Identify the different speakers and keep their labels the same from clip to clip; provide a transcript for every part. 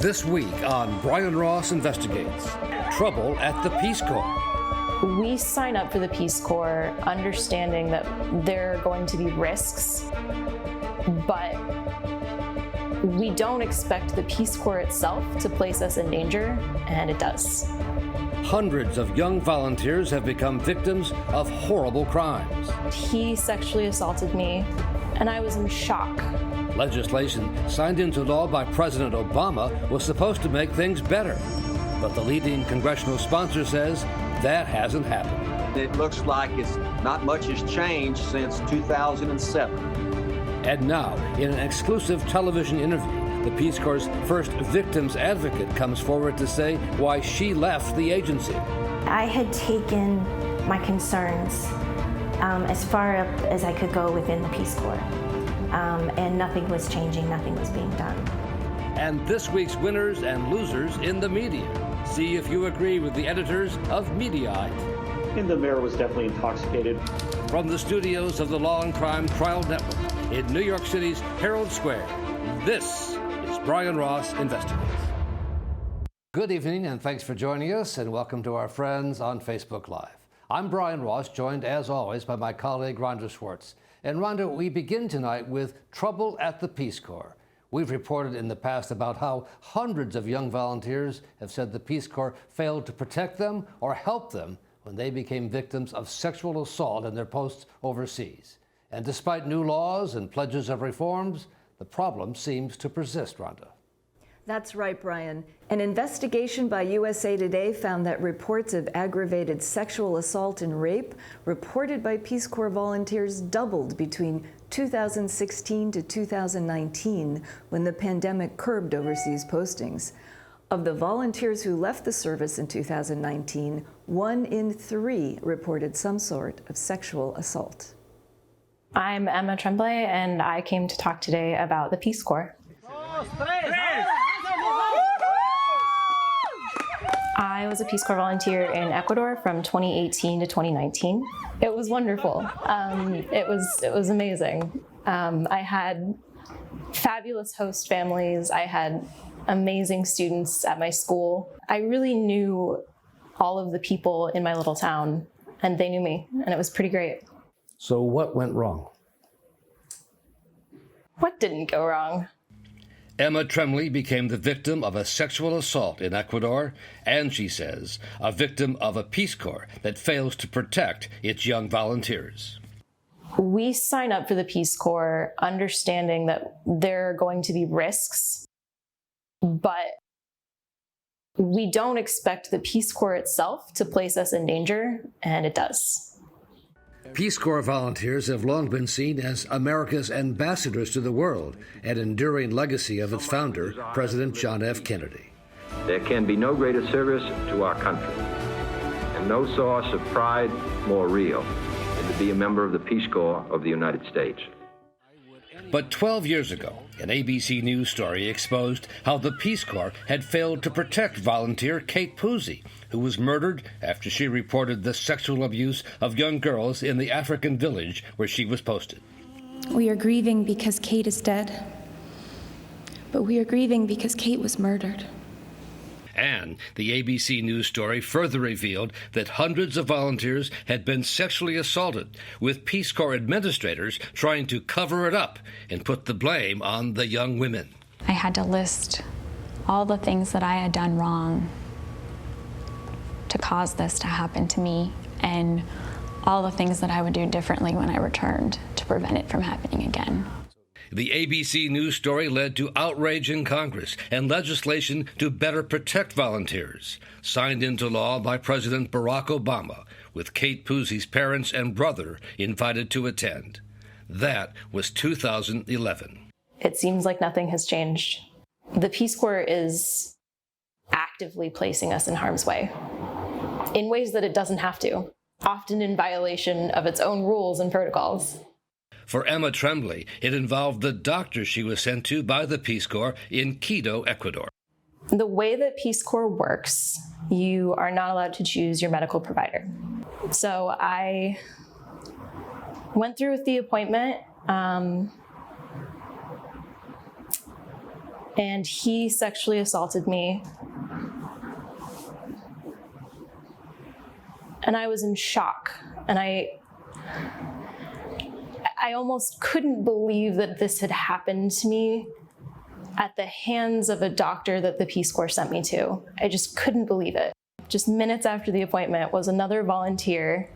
Speaker 1: This week on Brian Ross Investigates, trouble at the Peace Corps.
Speaker 2: We sign up for the Peace Corps understanding that there are going to be risks, but we don't expect the Peace Corps itself to place us in danger, and it does.
Speaker 1: Hundreds of young volunteers have become victims of horrible crimes.
Speaker 2: He sexually assaulted me, and I was in shock.
Speaker 1: Legislation signed into law by President Obama was supposed to make things better, but the leading congressional sponsor says that hasn't happened.
Speaker 3: It looks like not much has changed since 2007.
Speaker 1: And now, in an exclusive television interview, the Peace Corps' first victims advocate comes forward to say why she left the agency.
Speaker 4: I had taken my concerns as far up as I could go within the Peace Corps. And nothing was changing, nothing was being done.
Speaker 1: And this week's winners and losers in the media. See if you agree with the editors of Mediaite.
Speaker 5: And the mayor was definitely intoxicated.
Speaker 1: From the studios of the Law&Crime Trial Network in New York City's Herald Square, this is Brian Ross Investigates. Good evening, and thanks for joining us, and welcome to our friends on Facebook Live. I'm Brian Ross, joined as always by my colleague Rhonda Schwartz. And Rhonda, we begin tonight with trouble at the Peace Corps. We've reported in the past about how hundreds of young volunteers have said the Peace Corps failed to protect them or help them when they became victims of sexual assault in their posts overseas. And despite new laws and pledges of reforms, the problem seems to persist, Rhonda.
Speaker 6: That's right, Brian. An investigation by USA Today found that reports of aggravated sexual assault and rape reported by Peace Corps volunteers doubled between 2016 to 2019, when the pandemic curbed overseas postings. Of the volunteers who left the service in 2019, 1 in 3 reported some sort of sexual assault.
Speaker 2: I'm Emma Tremblay, and I came to talk today about the Peace Corps. I was a Peace Corps volunteer in Ecuador from 2018 to 2019. It was wonderful. It was amazing. I had fabulous host families. I had amazing students at my school. I really knew all of the people in my little town, and they knew me, and it was pretty great.
Speaker 1: So what went wrong?
Speaker 2: What didn't go wrong?
Speaker 1: Emma Tremblay became the victim of a sexual assault in Ecuador, and she says, a victim of a Peace Corps that fails to protect its young volunteers.
Speaker 2: We sign up for the Peace Corps understanding that there are going to be risks, but we don't expect the Peace Corps itself to place us in danger, and it does.
Speaker 1: Peace Corps volunteers have long been seen as America's ambassadors to the world, an enduring legacy of its founder, President John F. Kennedy.
Speaker 7: There can be no greater service to our country and no source of pride more real than to be a member of the Peace Corps of the United States.
Speaker 1: But 12 years ago, an ABC News story exposed how the Peace Corps had failed to protect volunteer Kate Puzey, who was murdered after she reported the sexual abuse of young girls in the African village where she was posted.
Speaker 8: We are grieving because Kate is dead, but we are grieving because Kate was murdered.
Speaker 1: And the ABC News story further revealed that hundreds of volunteers had been sexually assaulted, with Peace Corps administrators trying to cover it up and put the blame on the young women.
Speaker 9: I had to list all the things that I had done wrong to cause this to happen to me, and all the things that I would do differently when I returned to prevent it from happening again.
Speaker 1: The ABC News story led to outrage in Congress and legislation to better protect volunteers, signed into law by President Barack Obama, with Kate Puzey's parents and brother invited to attend. That was 2011.
Speaker 2: It seems like nothing has changed. The Peace Corps is actively placing us in harm's way, in ways that it doesn't have to, often in violation of its own rules and protocols.
Speaker 1: For Emma Tremblay, it involved the doctor she was sent to by the Peace Corps in Quito, Ecuador.
Speaker 2: The way that Peace Corps works, you are not allowed to choose your medical provider. So I went through with the appointment. and he sexually assaulted me. And I was in shock, and I almost couldn't believe that this had happened to me at the hands of a doctor that the Peace Corps sent me to. I just couldn't believe it. Just minutes after the appointment was another volunteer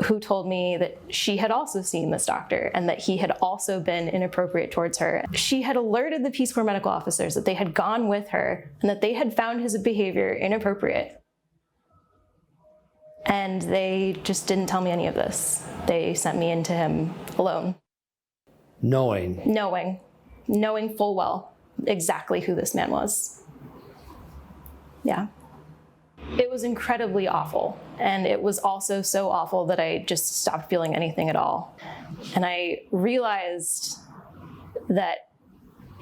Speaker 2: who told me that she had also seen this doctor and that he had also been inappropriate towards her. She had alerted the Peace Corps medical officers that they had gone with her and that they had found his behavior inappropriate. And they just didn't tell me any of this. They sent me into him alone.
Speaker 1: Knowing
Speaker 2: Full well exactly who this man was. Yeah. It was incredibly awful. And it was also so awful that I just stopped feeling anything at all. And I realized that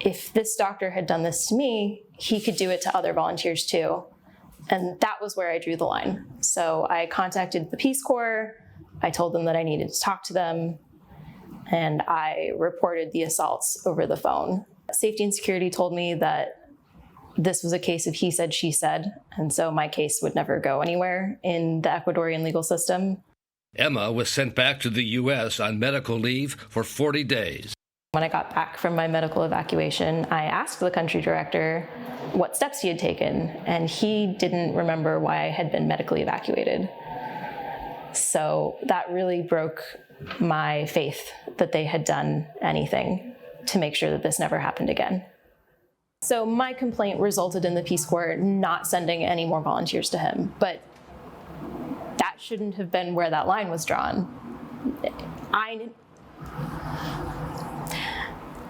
Speaker 2: if this doctor had done this to me, he could do it to other volunteers too. And that was where I drew the line. So I contacted the Peace Corps. I told them that I needed to talk to them. And I reported the assaults over the phone. Safety and security told me that this was a case of he said, she said, and so my case would never go anywhere in the Ecuadorian legal system.
Speaker 1: Emma was sent back to the U.S. on medical leave for 40 days.
Speaker 2: When I got back from my medical evacuation, I asked the country director what steps he had taken, and he didn't remember why I had been medically evacuated. So that really broke my faith that they had done anything to make sure that this never happened again. So my complaint resulted in the Peace Corps not sending any more volunteers to him, but that shouldn't have been where that line was drawn.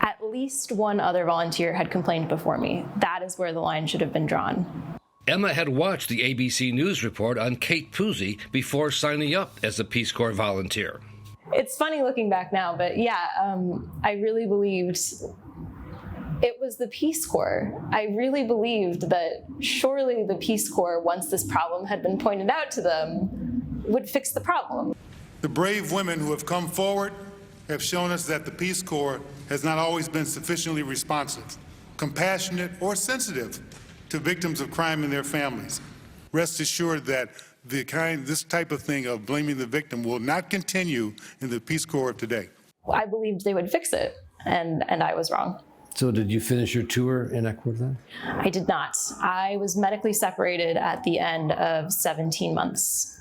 Speaker 2: At least one other volunteer had complained before me. That is where the line should have been drawn.
Speaker 1: Emma had watched the ABC News report on Kate Puzey before signing up as a Peace Corps volunteer.
Speaker 2: It's funny looking back now, but yeah, I really believed it was the Peace Corps. I really believed that surely the Peace Corps, once this problem had been pointed out to them, would fix the problem.
Speaker 10: The brave women who have come forward have shown us that the Peace Corps has not always been sufficiently responsive, compassionate, or sensitive to victims of crime and their families. Rest assured that this type of thing of blaming the victim will not continue in the Peace Corps of today.
Speaker 2: I believed they would fix it, and I was wrong.
Speaker 1: So did you finish your tour in Ecuador then?
Speaker 2: I did not. I was medically separated at the end of 17 months.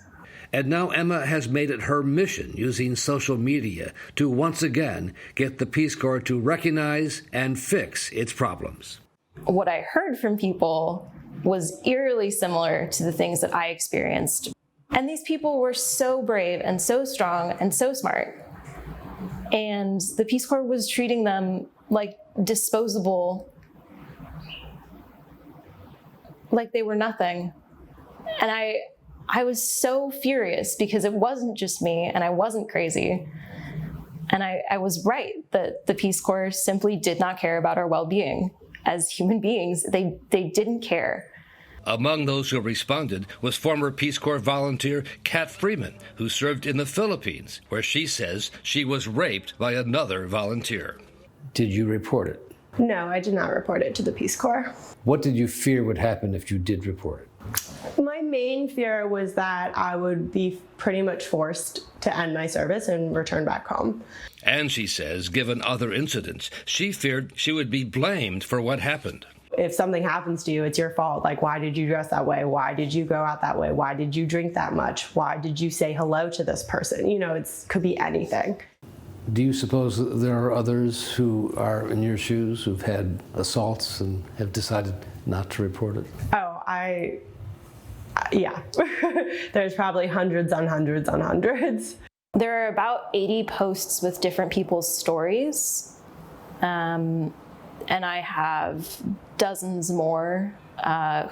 Speaker 1: And now Emma has made it her mission, using social media, to once again get the Peace Corps to recognize and fix its problems.
Speaker 2: What I heard from people was eerily similar to the things that I experienced. And these people were so brave and so strong and so smart. And the Peace Corps was treating them like disposable, like they were nothing. And I was so furious because it wasn't just me and I wasn't crazy. And I was right that the Peace Corps simply did not care about our well-being. As human beings, they didn't care.
Speaker 1: Among those who responded was former Peace Corps volunteer Kat Freeman, who served in the Philippines, where she says she was raped by another volunteer. Did you report it?
Speaker 11: No, I did not report it to the Peace Corps.
Speaker 1: What did you fear would happen if you did report it?
Speaker 11: My main fear was that I would be pretty much forced to end my service and return back home.
Speaker 1: And she says, given other incidents, she feared she would be blamed for what happened.
Speaker 11: If something happens to you, it's your fault. Like, why did you dress that way? Why did you go out that way? Why did you drink that much? Why did you say hello to this person? You know, it could be anything.
Speaker 1: Do you suppose that there are others who are in your shoes who've had assaults and have decided not to report it?
Speaker 11: Oh, yeah. There's probably hundreds on hundreds on hundreds.
Speaker 2: There are about 80 posts with different people's stories. And I have dozens more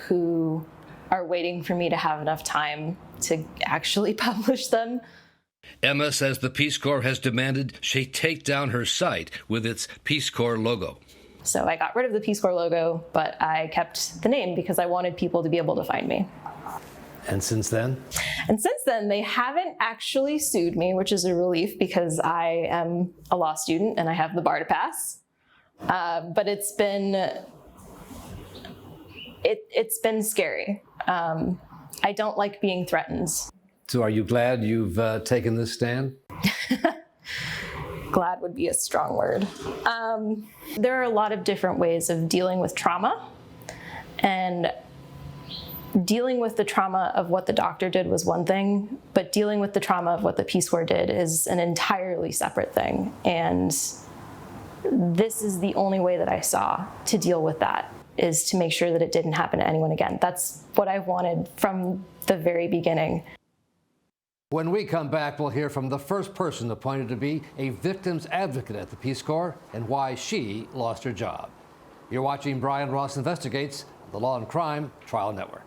Speaker 2: who are waiting for me to have enough time to actually publish them.
Speaker 1: Emma says the Peace Corps has demanded she take down her site with its Peace Corps logo.
Speaker 2: So I got rid of the Peace Corps logo, but I kept the name because I wanted people to be able to find me.
Speaker 1: And since then?
Speaker 2: And since then, they haven't actually sued me, which is a relief because I am a law student and I have the bar to pass. But it's been It's been scary. I don't like being threatened.
Speaker 1: So are you glad you've taken this stand?
Speaker 2: Glad would be a strong word. There are a lot of different ways of dealing with trauma, and dealing with the trauma of what the doctor did was one thing, but dealing with the trauma of what the Peace Corps did is an entirely separate thing. And this is the only way that I saw to deal with that, is to make sure that it didn't happen to anyone again. That's what I wanted from the very beginning.
Speaker 1: When we come back, we'll hear from the first person appointed to be a victim's advocate at the Peace Corps and why she lost her job. You're watching Brian Ross Investigates, the Law and Crime Trial Network.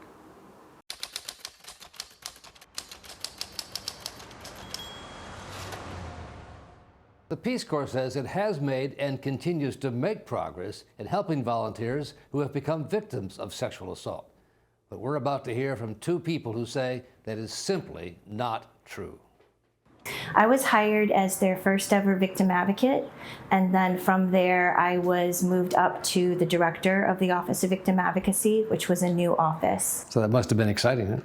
Speaker 1: The Peace Corps says it has made and continues to make progress in helping volunteers who have become victims of sexual assault. But we're about to hear from two people who say that is simply not true.
Speaker 4: I was hired as their first ever victim advocate, and then from there I was moved up to the director of the Office of Victim Advocacy, which was a new office.
Speaker 1: So that must have been exciting, huh?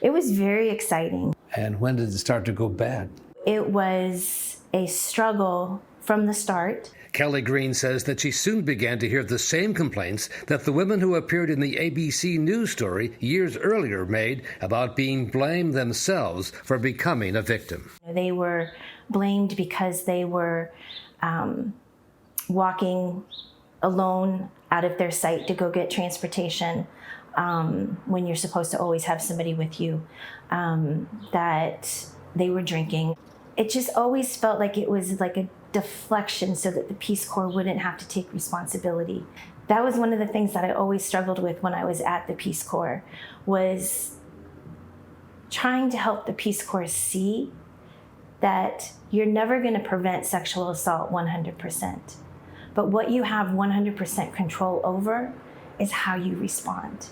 Speaker 4: It was very exciting.
Speaker 1: And when did it start to go bad?
Speaker 4: It was a struggle from the start.
Speaker 1: Kellie Greene says that she soon began to hear the same complaints that the women who appeared in the ABC News story years earlier made about being blamed themselves for becoming a victim.
Speaker 4: They were blamed because they were walking alone out of their sight to go get transportation when you're supposed to always have somebody with you, that they were drinking. It just always felt like it was like a deflection so that the Peace Corps wouldn't have to take responsibility. That was one of the things that I always struggled with when I was at the Peace Corps, was trying to help the Peace Corps see that you're never going to prevent sexual assault 100%. But what you have 100% control over is how you respond.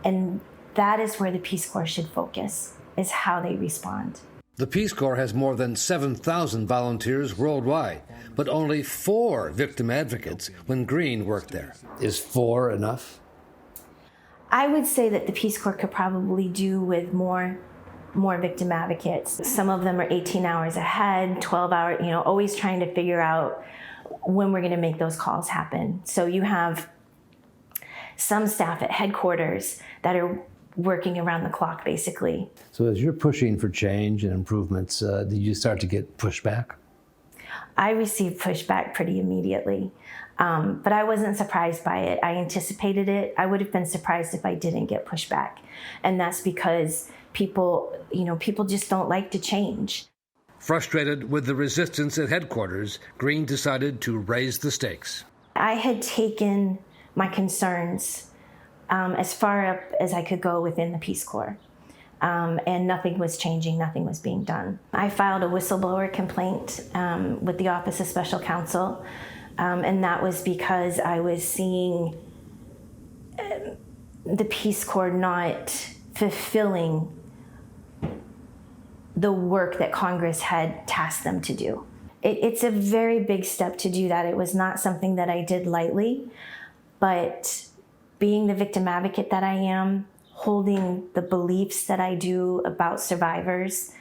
Speaker 4: And that is where the Peace Corps should focus, is how they respond.
Speaker 1: The Peace Corps has more than 7,000 volunteers worldwide, but only 4 victim advocates when Greene worked there. Is 4 enough?
Speaker 4: I would say that the Peace Corps could probably do with more victim advocates. Some of them are 18 hours ahead, 12 hours, always trying to figure out when we're going to make those calls happen. So you have some staff at headquarters that are working around the clock, basically.
Speaker 1: So as you're pushing for change and improvements, did you start to get pushback?
Speaker 4: I received pushback pretty immediately, but I wasn't surprised by it. I anticipated it. I would have been surprised if I didn't get pushback. And that's because people just don't like to change.
Speaker 1: Frustrated with the resistance at headquarters, Greene decided to raise the stakes.
Speaker 4: I had taken my concerns as far up as I could go within the Peace Corps. And nothing was changing, nothing was being done. I filed a whistleblower complaint with the Office of Special Counsel, and that was because I was seeing the Peace Corps not fulfilling the work that Congress had tasked them to do. It's a very big step to do that. It was not something that I did lightly, but being the victim advocate that I am, holding the beliefs that I do about survivors,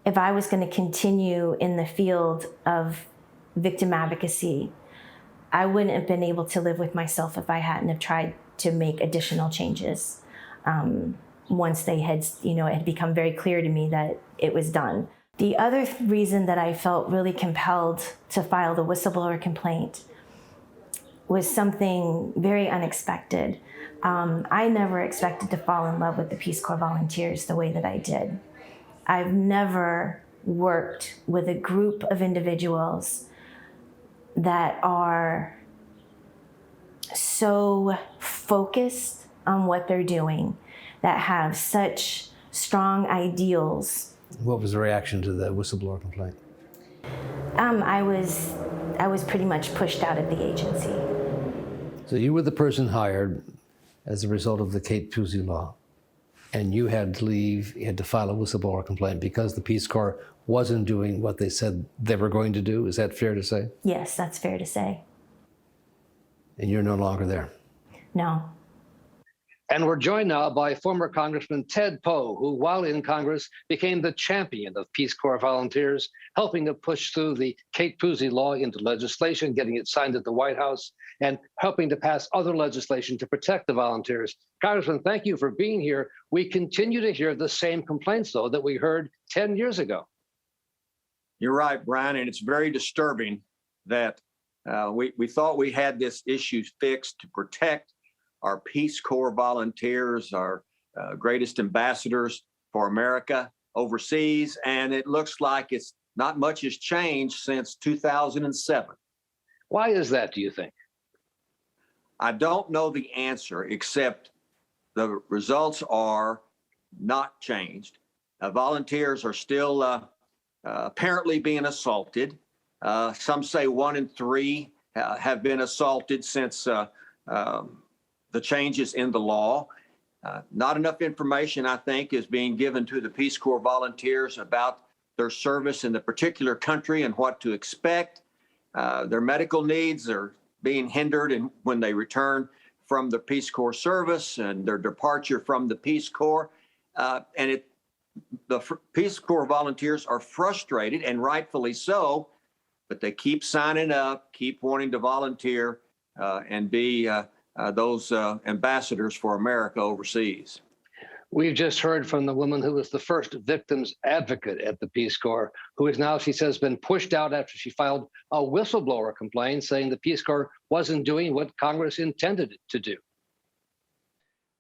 Speaker 4: if I was going to continue in the field of victim advocacy, I wouldn't have been able to live with myself if I hadn't have tried to make additional changes once they had, it had become very clear to me that it was done. The other reason that I felt really compelled to file the whistleblower complaint was something very unexpected. I never expected to fall in love with the Peace Corps volunteers the way that I did. I've never worked with a group of individuals that are so focused on what they're doing, that have such strong ideals.
Speaker 1: What was the reaction to the whistleblower complaint?
Speaker 4: I was pretty much pushed out of the agency.
Speaker 1: So you were the person hired as a result of the Kate Puzey law, and you had to leave, you had to file a whistleblower complaint because the Peace Corps wasn't doing what they said they were going to do. Is that fair to say?
Speaker 4: Yes, that's fair to say.
Speaker 1: And you're no longer there?
Speaker 4: No,
Speaker 1: And we're joined now by former Congressman Ted Poe, who, while in Congress, became the champion of Peace Corps volunteers, helping to push through the Kate Puzey law into legislation, getting it signed at the White House, and helping to pass other legislation to protect the volunteers. Congressman, thank you for being here. We continue to hear the same complaints, though, that we heard 10 years ago.
Speaker 3: You're right, Brian, and it's very disturbing that we thought we had this issue fixed to protect our Peace Corps volunteers, our greatest ambassadors for America overseas, and it looks like it's not much has changed since 2007.
Speaker 1: Why is that, do you think?
Speaker 3: I don't know the answer, except the results are not changed. Volunteers are still apparently being assaulted. Some say 1 in 3 have been assaulted since the changes in the law. Not enough information, I think, is being given to the Peace Corps volunteers about their service in the particular country and what to expect. Their medical needs are being hindered when they return from the Peace Corps service and their departure from the Peace Corps. The Peace Corps volunteers are frustrated, and rightfully so, but they keep signing up, keep wanting to volunteer and be those ambassadors for America overseas.
Speaker 1: We've just heard from the woman who was the first victim's advocate at the Peace Corps, who is now, she says, been pushed out after she filed a whistleblower complaint saying the Peace Corps wasn't doing what Congress intended it to do.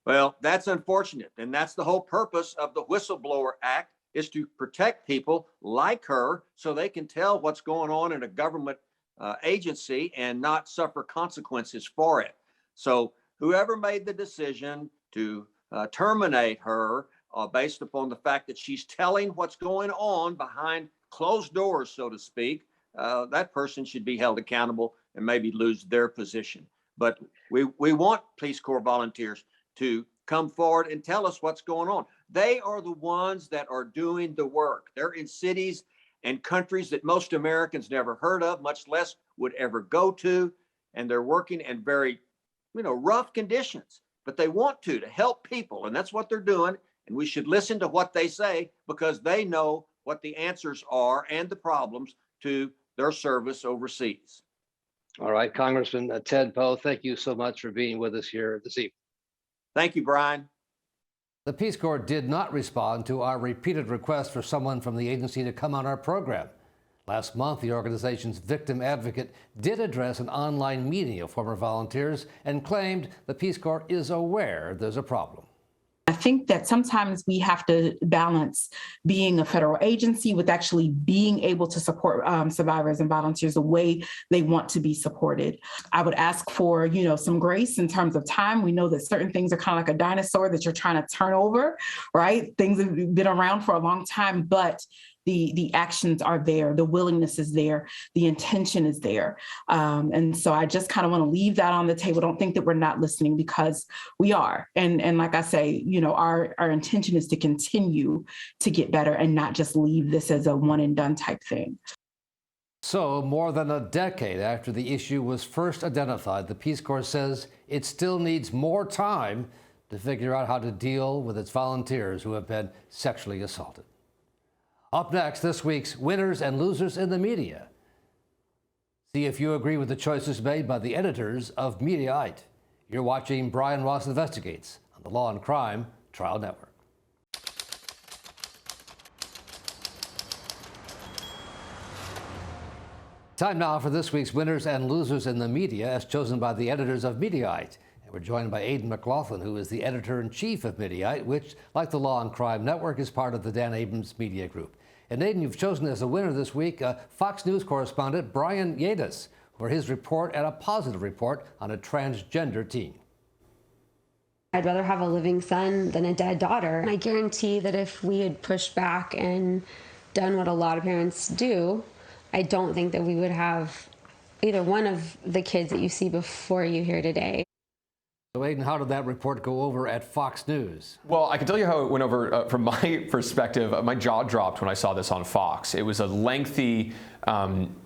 Speaker 3: Well, that's unfortunate. And that's the whole purpose of the Whistleblower Act, is to protect people like her so they can tell what's going on in a government agency and not suffer consequences for it. So whoever made the decision to terminate her based upon the fact that she's telling what's going on behind closed doors, so to speak, that person should be held accountable and maybe lose their position. But we want Peace Corps volunteers to come forward and tell us what's going on. They are the ones that are doing the work. They're in cities and countries that most Americans never heard of, much less would ever go to, and they're working in very rough conditions, but they want to help people, and that's what they're doing. And we should listen to what they say, because they know what the answers are and the problems to their service overseas.
Speaker 1: All right, Congressman Ted Poe, thank you so much for being with us here this evening.
Speaker 3: Thank you, Brian.
Speaker 1: The Peace Corps did not respond to our repeated request for someone from the agency to come on our program. Last month, the organization's victim advocate did address an online meeting of former volunteers and claimed the Peace Corps is aware there's a problem.
Speaker 12: I think that sometimes we have to balance being a federal agency with actually being able to support survivors and volunteers the way they want to be supported. I would ask for, some grace in terms of time. We know that certain things are kind of like a dinosaur that you're trying to turn over, right? Things have been around for a long time, but the actions are there, the willingness is there, the intention is there. And so I just kind of want to leave that on the table. Don't think that we're not listening, because we are. And like I say, our intention is to continue to get better and not just leave this as a one and done type thing.
Speaker 1: So more than a decade after the issue was first identified, the Peace Corps says it still needs more time to figure out how to deal with its volunteers who have been sexually assaulted. Up next, this week's winners and losers in the media. See if you agree with the choices made by the editors of Mediaite. You're watching Brian Ross Investigates on the Law and Crime Trial Network. Time now for this week's winners and losers in the media, as chosen by the editors of Mediaite. And we're joined by Aidan McLaughlin, who is the editor-in-chief of Mediaite, which, like the Law and Crime Network, is part of the Dan Abrams Media Group. And Aidan, you've chosen as a winner this week Fox News correspondent Brian Yedis for his report, and a positive report on a transgender teen.
Speaker 13: I'd rather have a living son than a dead daughter. I guarantee that if we had pushed back and done what a lot of parents do, I don't think that we would have either one of the kids that you see before you here today.
Speaker 1: So, Aidan, how did that report go over at Fox News?
Speaker 14: Well, I can tell you how it went over from my perspective. My jaw dropped when I saw this on Fox. It was a lengthy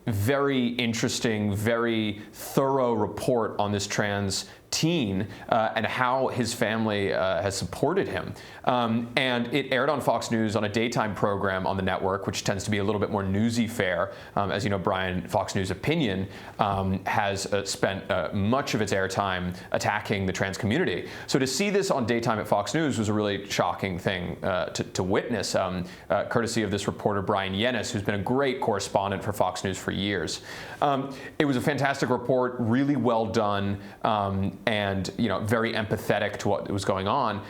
Speaker 14: very interesting, very thorough report on this trans teen and how his family has supported him. And it aired on Fox News on a daytime program on the network, which tends to be a little bit more newsy fare. As you know, Brian, Fox News Opinion has spent much of its airtime attacking the trans community. So to see this on daytime at Fox News was a really shocking thing to witness, courtesy of this reporter, Brian Yennis, who's been a great correspondent for Fox News for years. It was a fantastic report, really well done, and very empathetic to what was going on.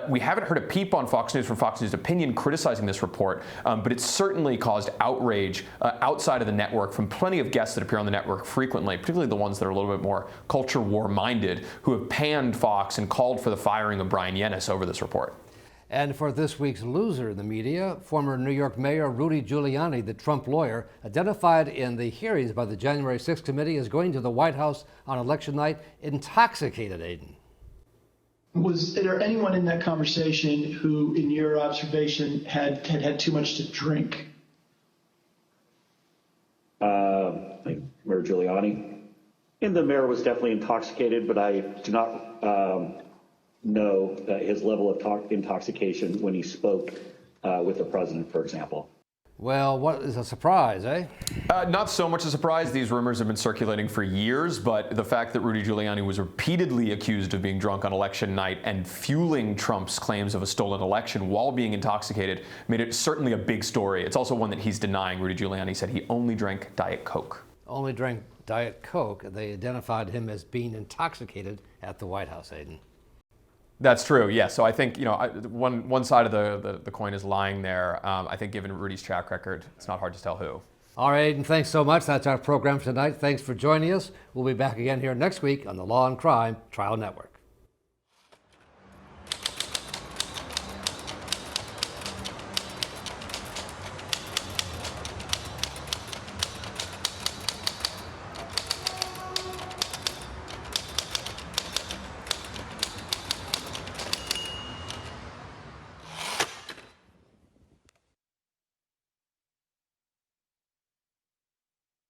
Speaker 14: We haven't heard a peep on Fox News from Fox News Opinion criticizing this report, but it certainly caused outrage outside of the network from plenty of guests that appear on the network frequently, particularly the ones that are a little bit more culture war minded, who have panned Fox and called for the firing of Brian Yennis over this report.
Speaker 1: And for this week's loser in the media, former New York Mayor Rudy Giuliani, the Trump lawyer, identified in the hearings by the January 6th committee as going to the White House on election night intoxicated, Aiden.
Speaker 15: Was there anyone in that conversation who, in your observation, had too much to drink?
Speaker 5: Like Mayor Giuliani? And the mayor was definitely intoxicated, but I do not know his level of intoxication when he spoke with the president, for example.
Speaker 1: Well, what is a surprise, eh?
Speaker 14: Not so much a surprise. These rumors have been circulating for years, but the fact that Rudy Giuliani was repeatedly accused of being drunk on election night and fueling Trump's claims of a stolen election while being intoxicated made it certainly a big story. It's also one that he's denying. Rudy Giuliani said he only drank Diet Coke.
Speaker 1: Only drank Diet Coke. They identified him as being intoxicated at the White House, Aiden.
Speaker 14: That's true, yes. So I think, one side of the coin is lying there. I think given Rudy's track record, it's not hard to tell who.
Speaker 1: All right, Aiden, thanks so much. That's our program for tonight. Thanks for joining us. We'll be back again here next week on the Law and Crime Trial Network.